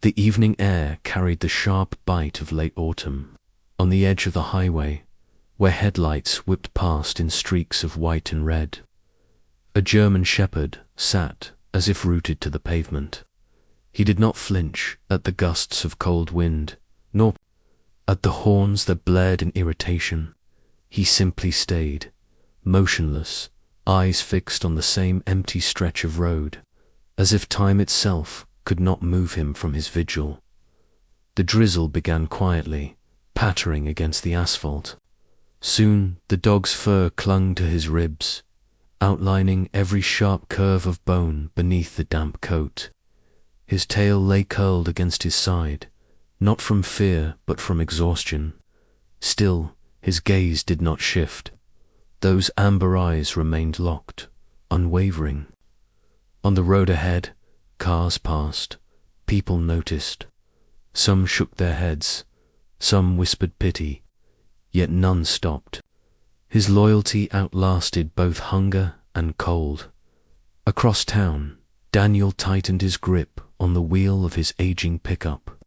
The evening air carried the sharp bite of late autumn. On the edge of the highway, where headlights whipped past in streaks of white and red, a German shepherd sat as if rooted to the pavement. He did not flinch at the gusts of cold wind, nor at the horns that blared in irritation. He simply stayed, motionless, eyes fixed on the same empty stretch of road, as if time itself could not move him from his vigil. The drizzle began quietly, pattering against the asphalt. Soon the dog's fur clung to his ribs, outlining every sharp curve of bone beneath the damp coat. His tail lay curled against his side, not from fear but from exhaustion. Still, his gaze did not shift. Those amber eyes remained locked, unwavering. On the road ahead, cars passed, people noticed. Some shook their heads, some whispered pity, yet none stopped. His loyalty outlasted both hunger and cold. Across town, Daniel tightened his grip on the wheel of his aging pickup.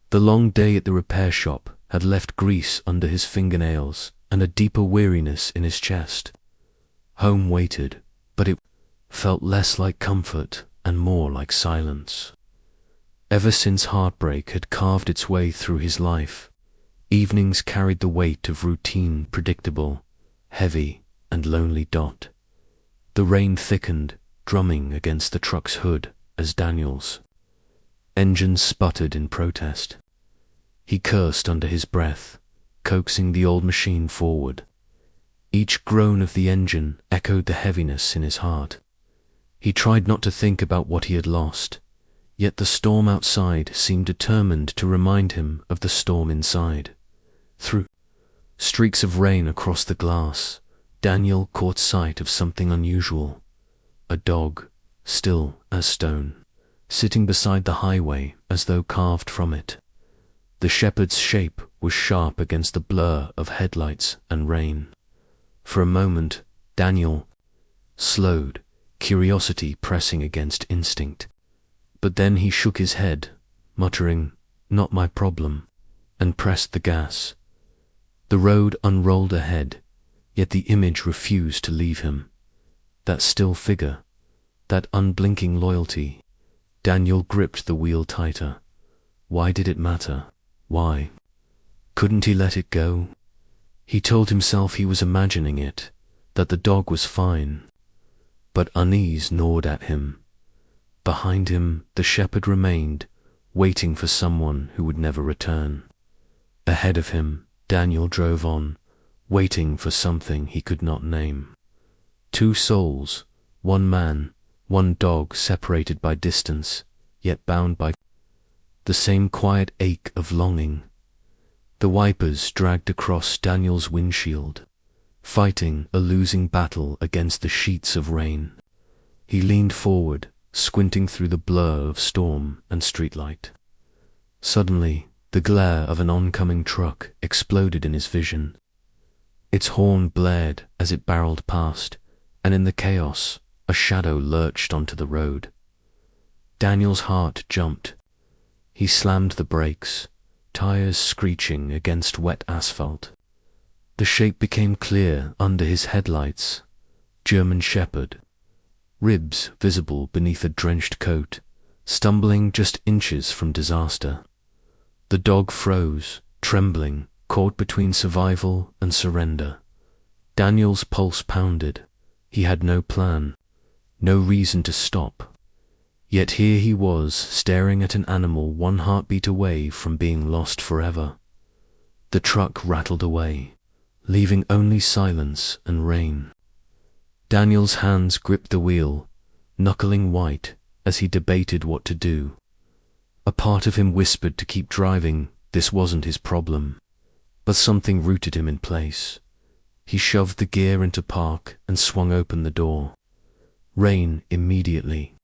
The long day at the repair shop had left grease under his fingernails and a deeper weariness in his chest. Home waited, but it felt less like comfort and more like silence. Ever since heartbreak had carved its way through his life, evenings carried the weight of routine, predictable, heavy and lonely. The rain thickened, drumming against the truck's hood as Daniel's engine sputtered in protest. He cursed under his breath, coaxing the old machine forward. Each groan of the engine echoed the heaviness in his heart. He tried not to think about what he had lost, yet the storm outside seemed determined to remind him of the storm inside. Through streaks of rain across the glass, Daniel caught sight of something unusual. A dog, still as stone, sitting beside the highway as though carved from it. The shepherd's shape was sharp against the blur of headlights and rain. For a moment, Daniel slowed, curiosity pressing against instinct. But then he shook his head, muttering, "Not my problem," and pressed the gas. The road unrolled ahead, yet the image refused to leave him. That still figure, that unblinking loyalty. Daniel gripped the wheel tighter. Why did it matter? Why? Couldn't he let it go? He told himself he was imagining it, that the dog was fine. But unease gnawed at him. Behind him, the shepherd remained, waiting for someone who would never return. Ahead of him, Daniel drove on, waiting for something he could not name. Two souls, one man, one dog, separated by distance, yet bound by the same quiet ache of longing. The wipers dragged across Daniel's windshield, fighting a losing battle against the sheets of rain. He leaned forward, squinting through the blur of storm and streetlight. Suddenly, the glare of an oncoming truck exploded in his vision. Its horn blared as it barreled past, and in the chaos, a shadow lurched onto the road. Daniel's heart jumped. He slammed the brakes, tires screeching against wet asphalt. The shape became clear under his headlights. German shepherd, ribs visible beneath a drenched coat, stumbling just inches from disaster. The dog froze, trembling, caught between survival and surrender. Daniel's pulse pounded. He had no plan, no reason to stop. Yet here he was, staring at an animal one heartbeat away from being lost forever. The truck rattled away, leaving only silence and rain. Daniel's hands gripped the wheel, knuckling white as he debated what to do. A part of him whispered to keep driving, this wasn't his problem. But something rooted him in place. He shoved the gear into park and swung open the door. Rain immediately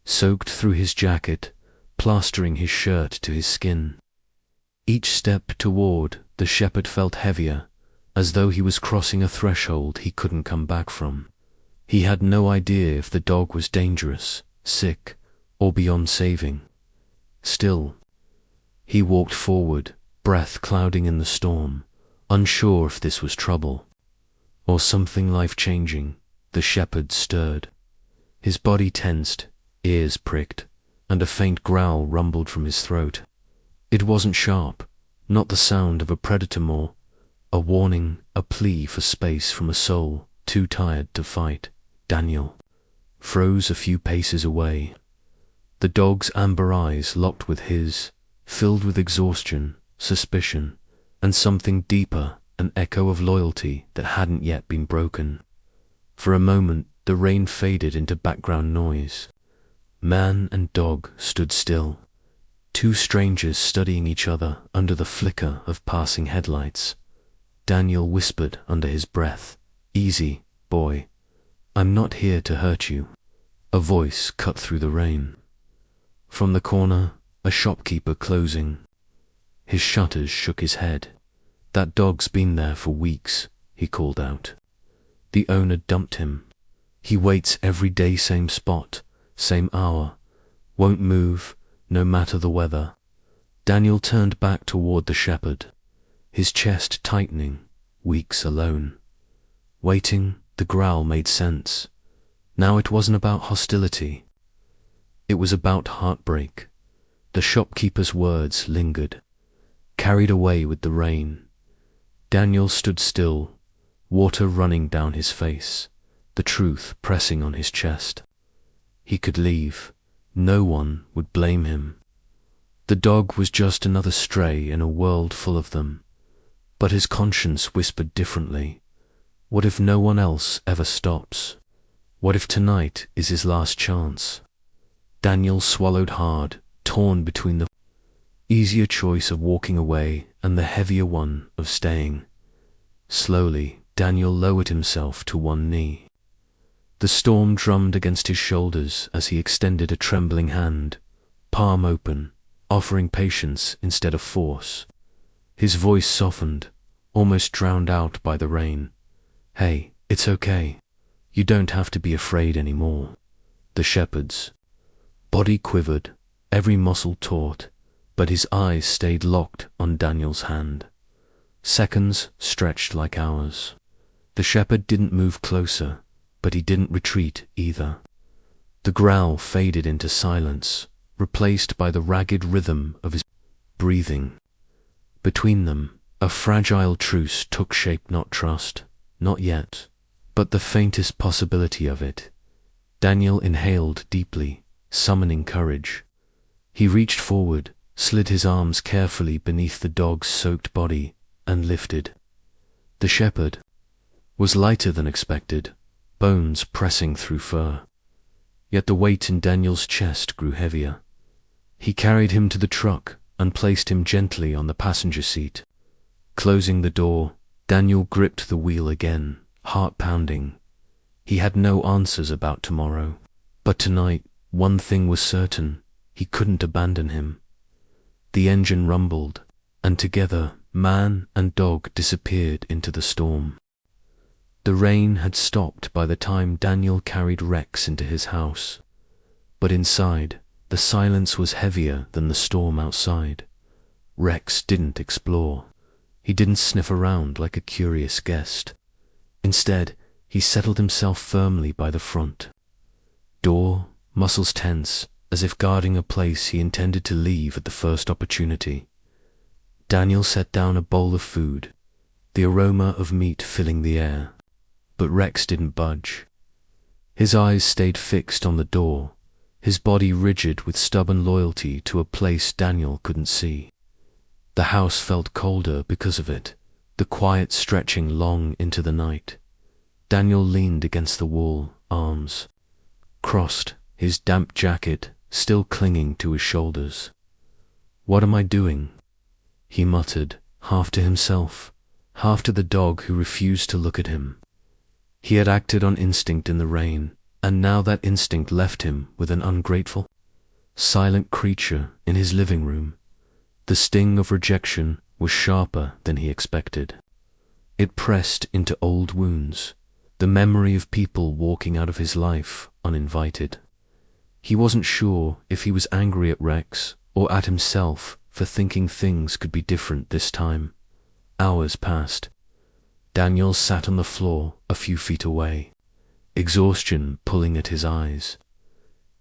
soaked through his jacket, plastering his shirt to his skin. Each step toward the shepherd felt heavier, as though he was crossing a threshold he couldn't come back from. He had no idea if the dog was dangerous, sick, or beyond saving. Still, He walked forward, breath clouding in the storm, unsure if this was trouble or something life-changing. The shepherd stirred. His body tensed, ears pricked, and a faint growl rumbled from his throat. It wasn't sharp, not the sound of a predator, more a warning, a plea for space from a soul too tired to fight. Daniel froze a few paces away. The dog's amber eyes locked with his, filled with exhaustion, suspicion, and something deeper, an echo of loyalty that hadn't yet been broken. For a moment, the rain faded into background noise. Man and dog stood still, two strangers studying each other under the flicker of passing headlights. Daniel whispered under his breath, "Easy, boy. I'm not here to hurt you." A voice cut through the rain. From the corner, a shopkeeper closing. His shutters shook his head. "That dog's been there for weeks," he called out. "The owner dumped him. He waits every day, same spot, same hour, won't move, no matter the weather." Daniel turned back toward the shepherd, his chest tightening. Weeks alone. Waiting, the growl made sense. Now it wasn't about hostility. It was about heartbreak. The shopkeeper's words lingered, carried away with the rain. Daniel stood still, water running down his face, the truth pressing on his chest. He could leave. No one would blame him. The dog was just another stray in a world full of them. But his conscience whispered differently. What if no one else ever stops? What if tonight is his last chance? Daniel swallowed hard, torn between the easier choice of walking away and the heavier one of staying. Slowly, Daniel lowered himself to one knee. The storm drummed against his shoulders as he extended a trembling hand, palm open, offering patience instead of force. His voice softened, almost drowned out by the rain. "Hey, it's okay. You don't have to be afraid anymore." The shepherd's body quivered, every muscle taut, but his eyes stayed locked on Daniel's hand. Seconds stretched like hours. The shepherd didn't move closer, but he didn't retreat either. The growl faded into silence, replaced by the ragged rhythm of his breathing. Between them, a fragile truce took shape, not trust, not yet, but the faintest possibility of it. Daniel inhaled deeply, summoning courage. He reached forward, slid his arms carefully beneath the dog's soaked body, and lifted. The shepherd was lighter than expected, bones pressing through fur. Yet the weight in Daniel's chest grew heavier. He carried him to the truck and placed him gently on the passenger seat. Closing the door, Daniel gripped the wheel again, heart pounding. He had no answers about tomorrow, but tonight, one thing was certain: he couldn't abandon him. The engine rumbled, and together, man and dog disappeared into the storm. The rain had stopped by the time Daniel carried Rex into his house, but inside, the silence was heavier than the storm outside. Rex didn't explore. He didn't sniff around like a curious guest. Instead, he settled himself firmly by the front door, muscles tense, as if guarding a place he intended to leave at the first opportunity. Daniel set down a bowl of food, the aroma of meat filling the air, but Rex didn't budge. His eyes stayed fixed on the door, his body rigid with stubborn loyalty to a place Daniel couldn't see. The house felt colder because of it, the quiet stretching long into the night. Daniel leaned against the wall, arms crossed, his damp jacket still clinging to his shoulders. "What am I doing?" he muttered, half to himself, half to the dog who refused to look at him. He had acted on instinct in the rain, and now that instinct left him with an ungrateful, silent creature in his living room. The sting of rejection was sharper than he expected. It pressed into old wounds, the memory of people walking out of his life uninvited. He wasn't sure if he was angry at Rex or at himself for thinking things could be different this time. Hours passed. Daniel sat on the floor a few feet away, exhaustion pulling at his eyes.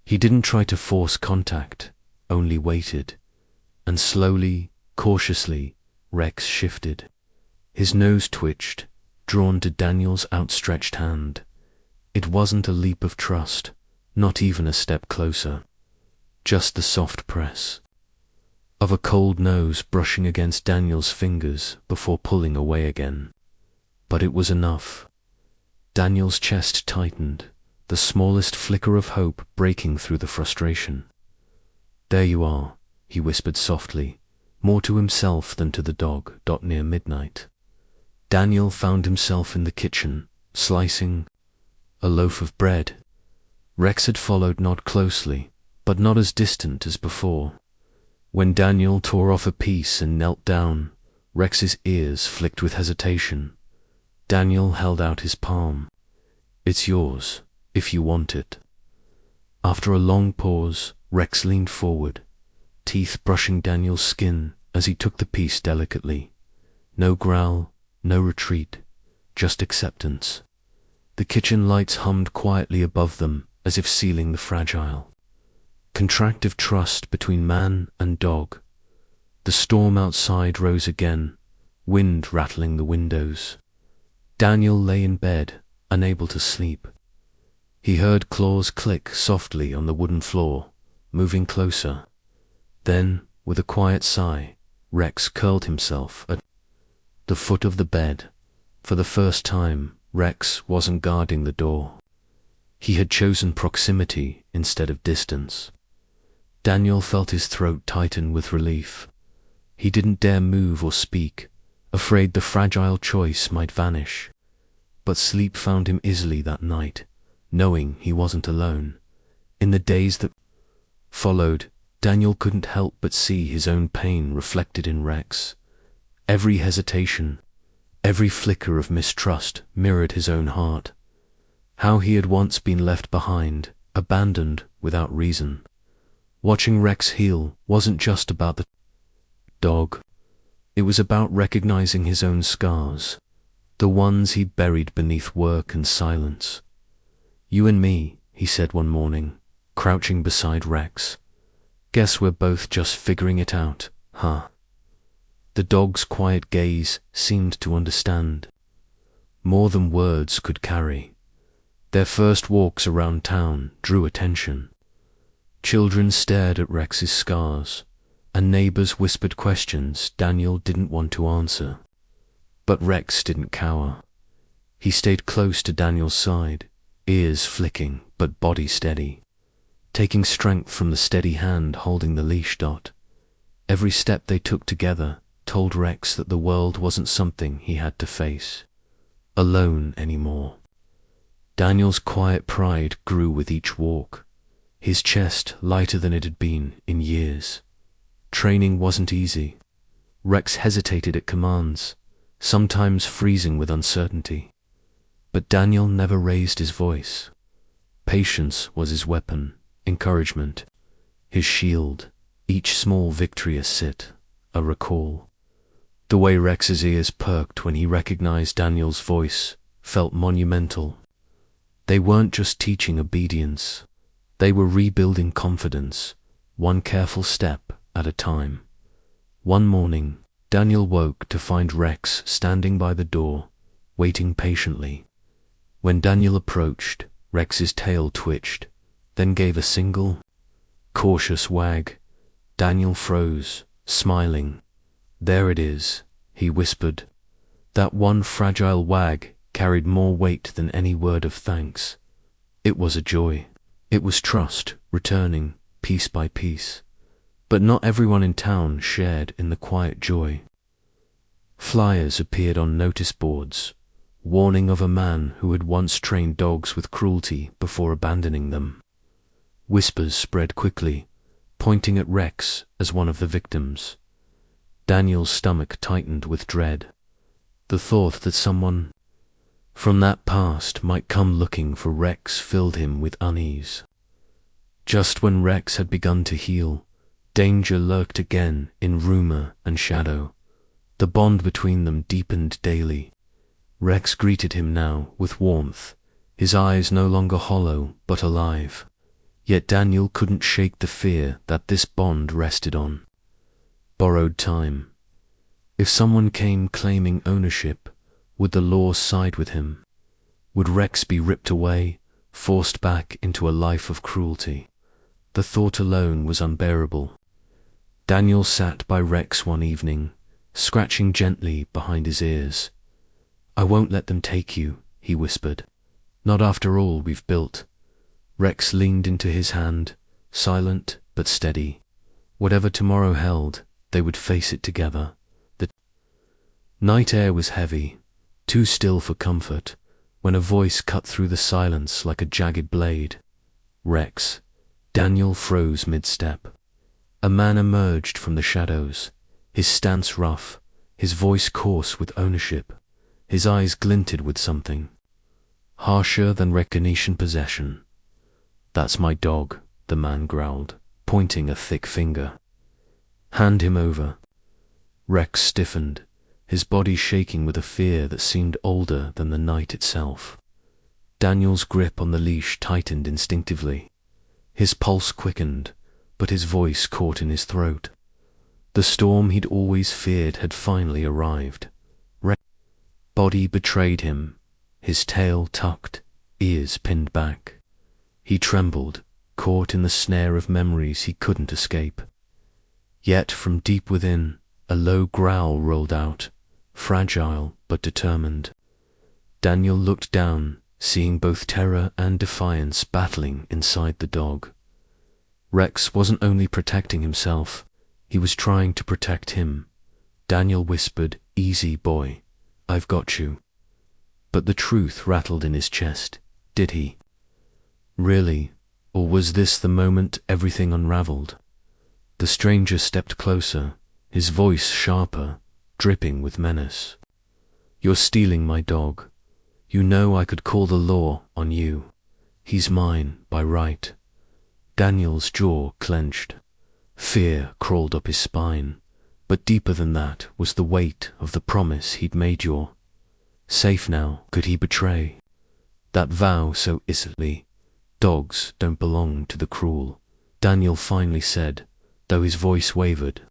He didn't try to force contact, only waited. And slowly, cautiously, Rex shifted. His nose twitched, drawn to Daniel's outstretched hand. It wasn't a leap of trust, not even a step closer. Just the soft press of a cold nose brushing against Daniel's fingers before pulling away again. But it was enough. Daniel's chest tightened, the smallest flicker of hope breaking through the frustration. "There you are," he whispered softly, more to himself than to the dog. Near midnight, Daniel found himself in the kitchen, slicing a loaf of bread. Rex had followed, not closely, but not as distant as before. When Daniel tore off a piece and knelt down, Rex's ears flicked with hesitation. Daniel held out his palm. "It's yours, if you want it." After a long pause, Rex leaned forward, teeth brushing Daniel's skin as he took the piece delicately. No growl, no retreat, just acceptance. The kitchen lights hummed quietly above them, as if sealing the fragile contract of trust between man and dog. The storm outside rose again, wind rattling the windows. Daniel lay in bed, unable to sleep. He heard claws click softly on the wooden floor, moving closer. Then, with a quiet sigh, Rex curled himself at the foot of the bed. For the first time, Rex wasn't guarding the door. He had chosen proximity instead of distance. Daniel felt his throat tighten with relief. He didn't dare move or speak, afraid the fragile choice might vanish. But sleep found him easily that night, knowing he wasn't alone. In the days that followed, Daniel couldn't help but see his own pain reflected in Rex. Every hesitation, every flicker of mistrust mirrored his own heart. How he had once been left behind, abandoned without reason. Watching Rex heal wasn't just about the dog. It was about recognizing his own scars, the ones he buried beneath work and silence. "You and me," he said one morning, crouching beside Rex. "Guess we're both just figuring it out, huh?" The dog's quiet gaze seemed to understand, more than words could carry. Their first walks around town drew attention. Children stared at Rex's scars, and neighbors whispered questions Daniel didn't want to answer. But Rex didn't cower. He stayed close to Daniel's side, ears flicking but body steady, taking strength from the steady hand holding the leash. Every step they took together told Rex that the world wasn't something he had to face alone anymore. Daniel's quiet pride grew with each walk, his chest lighter than it had been in years. Training wasn't easy. Rex hesitated at commands, sometimes freezing with uncertainty. But Daniel never raised his voice. Patience was his weapon, encouragement, his shield, each small victory a sit, a recall. The way Rex's ears perked when he recognized Daniel's voice felt monumental. They weren't just teaching obedience, they were rebuilding confidence, one careful step at a time. One morning, Daniel woke to find Rex standing by the door, waiting patiently. When Daniel approached, Rex's tail twitched, then gave a single, cautious wag. Daniel froze, smiling. "There it is," he whispered. That one fragile wag carried more weight than any word of thanks. It was a joy. It was trust, returning, piece by piece. But not everyone in town shared in the quiet joy. Flyers appeared on notice boards, warning of a man who had once trained dogs with cruelty before abandoning them. Whispers spread quickly, pointing at Rex as one of the victims. Daniel's stomach tightened with dread. The thought that someone from that past might come looking for Rex filled him with unease. Just when Rex had begun to heal, Danger lurked again in rumor and shadow. The bond between them deepened daily. Rex greeted him now with warmth, his eyes no longer hollow but alive. Yet Daniel couldn't shake the fear that this bond rested on. Borrowed time. If someone came claiming ownership, would the law side with him? Would Rex be ripped away, forced back into a life of cruelty? The thought alone was unbearable. Daniel sat by Rex one evening, scratching gently behind his ears. "I won't let them take you," he whispered. "Not after all we've built." Rex leaned into his hand, silent but steady. Whatever tomorrow held, they would face it together. The night air was heavy, too still for comfort, when a voice cut through the silence like a jagged blade. "Rex." Daniel froze mid-step. A man emerged from the shadows, his stance rough, his voice coarse with ownership. His eyes glinted with something harsher than recognition possession. "That's my dog," the man growled, pointing a thick finger. "Hand him over." Rex stiffened, his body shaking with a fear that seemed older than the night itself. Daniel's grip on the leash tightened instinctively. His pulse quickened, but his voice caught in his throat. The storm he'd always feared had finally arrived. Rex's body betrayed him, his tail tucked, ears pinned back. He trembled, caught in the snare of memories he couldn't escape. Yet from deep within, a low growl rolled out, fragile but determined. Daniel looked down, seeing both terror and defiance battling inside the dog. Rex wasn't only protecting himself, he was trying to protect him. Daniel whispered, "Easy, boy. I've got you." But the truth rattled in his chest. Did he? Really? Or was this the moment everything unraveled? The stranger stepped closer, his voice sharper, dripping with menace. "You're stealing my dog. You know I could call the law on you. He's mine by right." Daniel's jaw clenched. Fear crawled up his spine, but deeper than that was the weight of the promise he'd made. You're safe now. Could he betray that vow so easily? "Dogs don't belong to the cruel," Daniel finally said, though his voice wavered.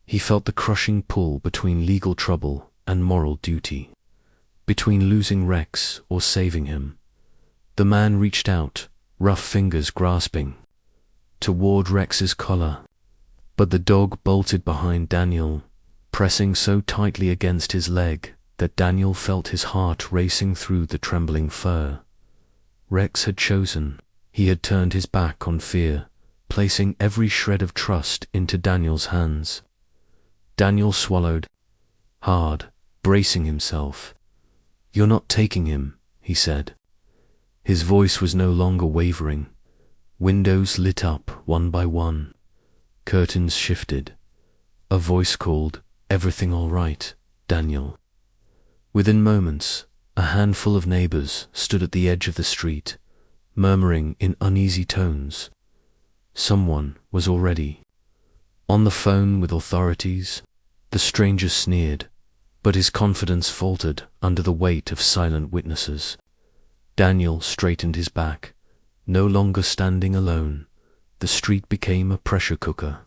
He felt the crushing pull between legal trouble and moral duty, between losing Rex or saving him. The man reached out, rough fingers grasping toward Rex's collar, but the dog bolted behind Daniel, pressing so tightly against his leg that Daniel felt his heart racing through the trembling fur. Rex had chosen. He had turned his back on fear, placing every shred of trust into Daniel's hands. Daniel swallowed hard, bracing himself. "You're not taking him," he said. His voice was no longer wavering. Windows lit up one by one. Curtains shifted. A voice called, "Everything all right, Daniel?" Within moments, a handful of neighbors stood at the edge of the street, murmuring in uneasy tones. Someone was already on the phone with authorities. The stranger sneered, but his confidence faltered under the weight of silent witnesses. Daniel straightened his back, no longer standing alone. The street became a pressure cooker.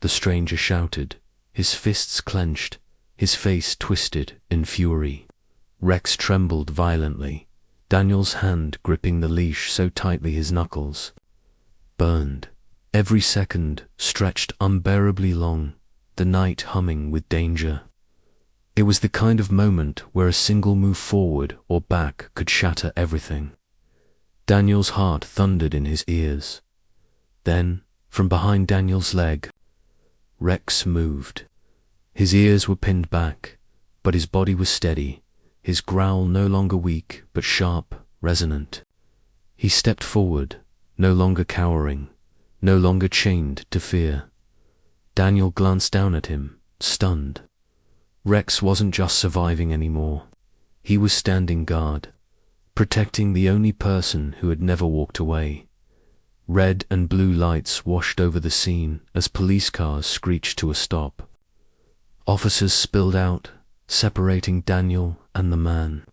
The stranger shouted, his fists clenched, his face twisted in fury. Rex trembled violently, Daniel's hand gripping the leash so tightly his knuckles burned. Every second stretched unbearably long, the night humming with danger. It was the kind of moment where a single move forward or back could shatter everything. Daniel's heart thundered in his ears. Then, from behind Daniel's leg, Rex moved. His ears were pinned back, but his body was steady, his growl no longer weak but sharp, resonant. He stepped forward, no longer cowering, no longer chained to fear. Daniel glanced down at him, stunned. Rex wasn't just surviving anymore. He was standing guard, protecting the only person who had never walked away. Red and blue lights washed over the scene as police cars screeched to a stop. Officers spilled out, separating Daniel and the man.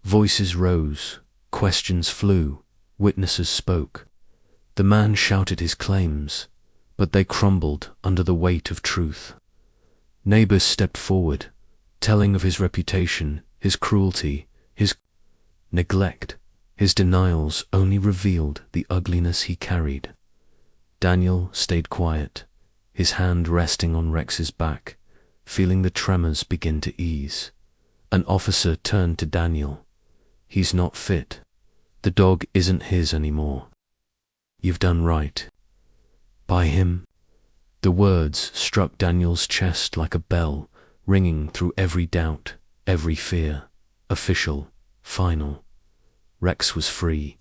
Voices rose, questions flew, witnesses spoke. The man shouted his claims, but they crumbled under the weight of truth. Neighbors stepped forward, telling of his reputation, his cruelty, his neglect. His denials only revealed the ugliness he carried. Daniel stayed quiet, his hand resting on Rex's back, feeling the tremors begin to ease. An officer turned to Daniel. "He's not fit. The dog isn't his anymore. You've done right by him." The words struck Daniel's chest like a bell, ringing through every doubt, every fear. Official, final. Rex was free.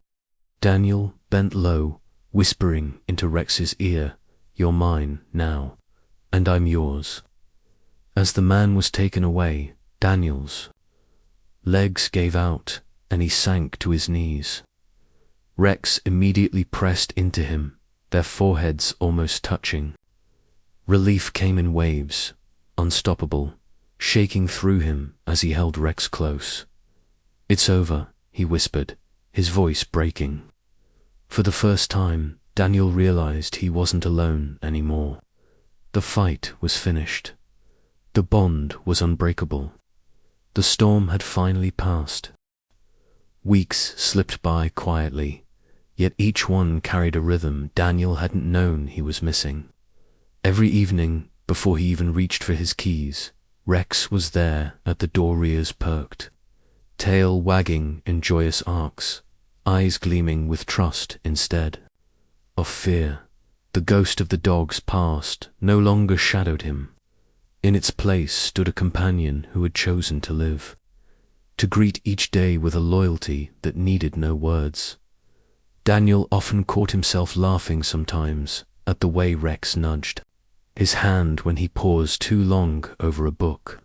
Daniel bent low, whispering into Rex's ear, "You're mine now, and I'm yours." As the man was taken away, Daniel's legs gave out and he sank to his knees. Rex immediately pressed into him, their foreheads almost touching. Relief came in waves, unstoppable, shaking through him as he held Rex close. "It's over," he whispered, his voice breaking. For the first time, Daniel realized he wasn't alone anymore. The fight was finished. The bond was unbreakable. The storm had finally passed. Weeks slipped by quietly, yet each one carried a rhythm Daniel hadn't known he was missing. Every evening, before he even reached for his keys, Rex was there at the door, ears perked, tail wagging in joyous arcs, eyes gleaming with trust instead of fear. The ghost of the dog's past no longer shadowed him. In its place stood a companion who had chosen to live, to greet each day with a loyalty that needed no words. Daniel often caught himself laughing sometimes at the way Rex nudged his hand when he paused too long over a book.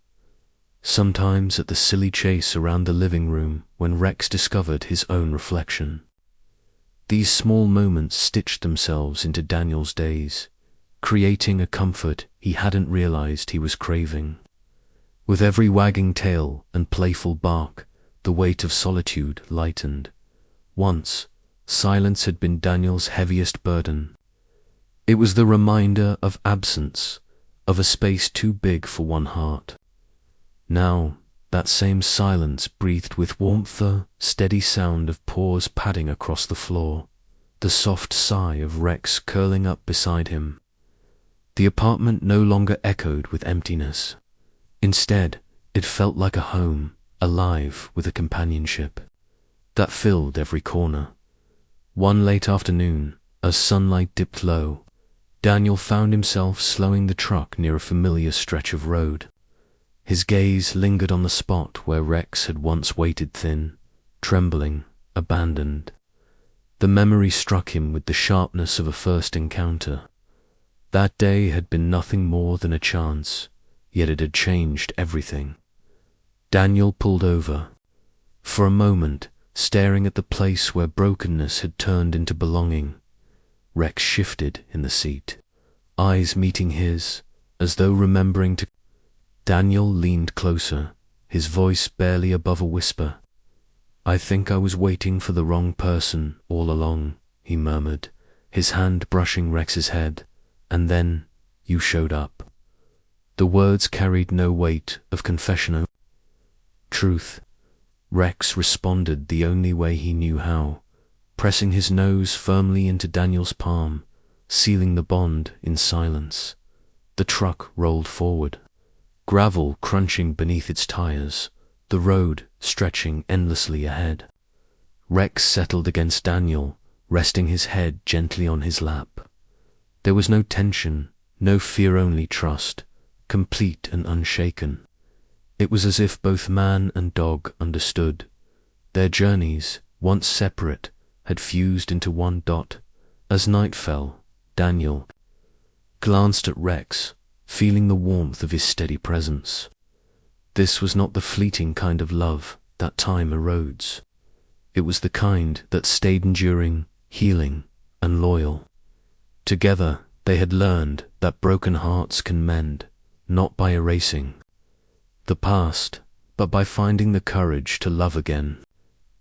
Sometimes at the silly chase around the living room when Rex discovered his own reflection. These small moments stitched themselves into Daniel's days, creating a comfort he hadn't realized he was craving. With every wagging tail and playful bark, the weight of solitude lightened. Once, silence had been Daniel's heaviest burden. It was the reminder of absence, of a space too big for one heart. Now, that same silence breathed with warmth the steady sound of paws padding across the floor, the soft sigh of Rex curling up beside him. The apartment no longer echoed with emptiness. Instead, it felt like a home, alive with a companionship that filled every corner. One late afternoon, as sunlight dipped low, Daniel found himself slowing the truck near a familiar stretch of road. His gaze lingered on the spot where Rex had once waited thin, trembling, abandoned. The memory struck him with the sharpness of a first encounter. That day had been nothing more than a chance, yet it had changed everything. Daniel pulled over. For a moment, staring at the place where brokenness had turned into belonging, Rex shifted in the seat, eyes meeting his, as though remembering to. Daniel leaned closer, his voice barely above a whisper. "I think I was waiting for the wrong person all along," he murmured, his hand brushing Rex's head, "and then you showed up." The words carried no weight of confession. Truth. Rex responded the only way he knew how, pressing his nose firmly into Daniel's palm, sealing the bond in silence. The truck rolled forward, gravel crunching beneath its tires, the road stretching endlessly ahead. Rex settled against Daniel, resting his head gently on his lap. There was no tension, no fear, only trust, complete and unshaken. It was as if both man and dog understood. Their journeys, once separate, had fused into one dot. As night fell, Daniel glanced at Rex, feeling the warmth of his steady presence. This was not the fleeting kind of love that time erodes. It was the kind that stayed enduring, healing, and loyal. Together, they had learned that broken hearts can mend, not by erasing the past, but by finding the courage to love again.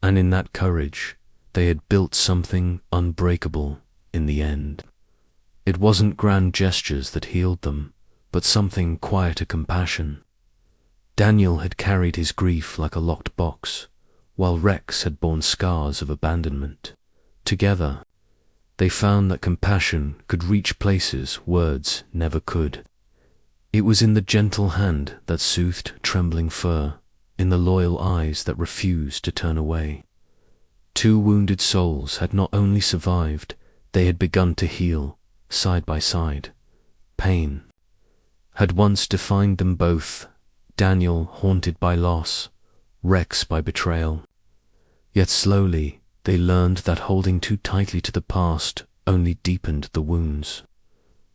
And in that courage, they had built something unbreakable in the end. It wasn't grand gestures that healed them, but something quieter compassion. Daniel had carried his grief like a locked box, while Rex had borne scars of abandonment. Together, they found that compassion could reach places words never could. It was in the gentle hand that soothed trembling fur, in the loyal eyes that refused to turn away. Two wounded souls had not only survived, they had begun to heal, side by side. Pain had once defined them both, Daniel haunted by loss, Rex by betrayal. Yet slowly they learned that holding too tightly to the past only deepened the wounds.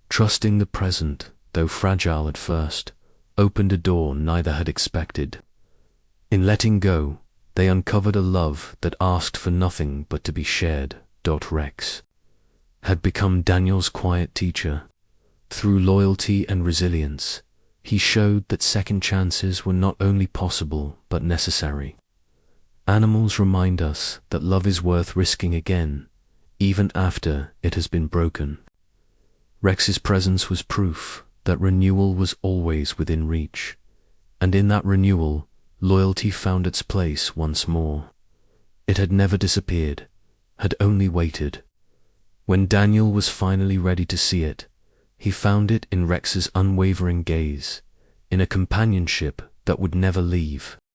Trusting the present, though fragile at first, opened a door neither had expected. In letting go, they uncovered a love that asked for nothing but to be shared. Rex had become Daniel's quiet teacher. Through loyalty and resilience, he showed that second chances were not only possible but necessary. Animals remind us that love is worth risking again, even after it has been broken. Rex's presence was proof that renewal was always within reach, and in that renewal, loyalty found its place once more. It had never disappeared, had only waited. When Daniel was finally ready to see it, he found it in Rex's unwavering gaze, in a companionship that would never leave.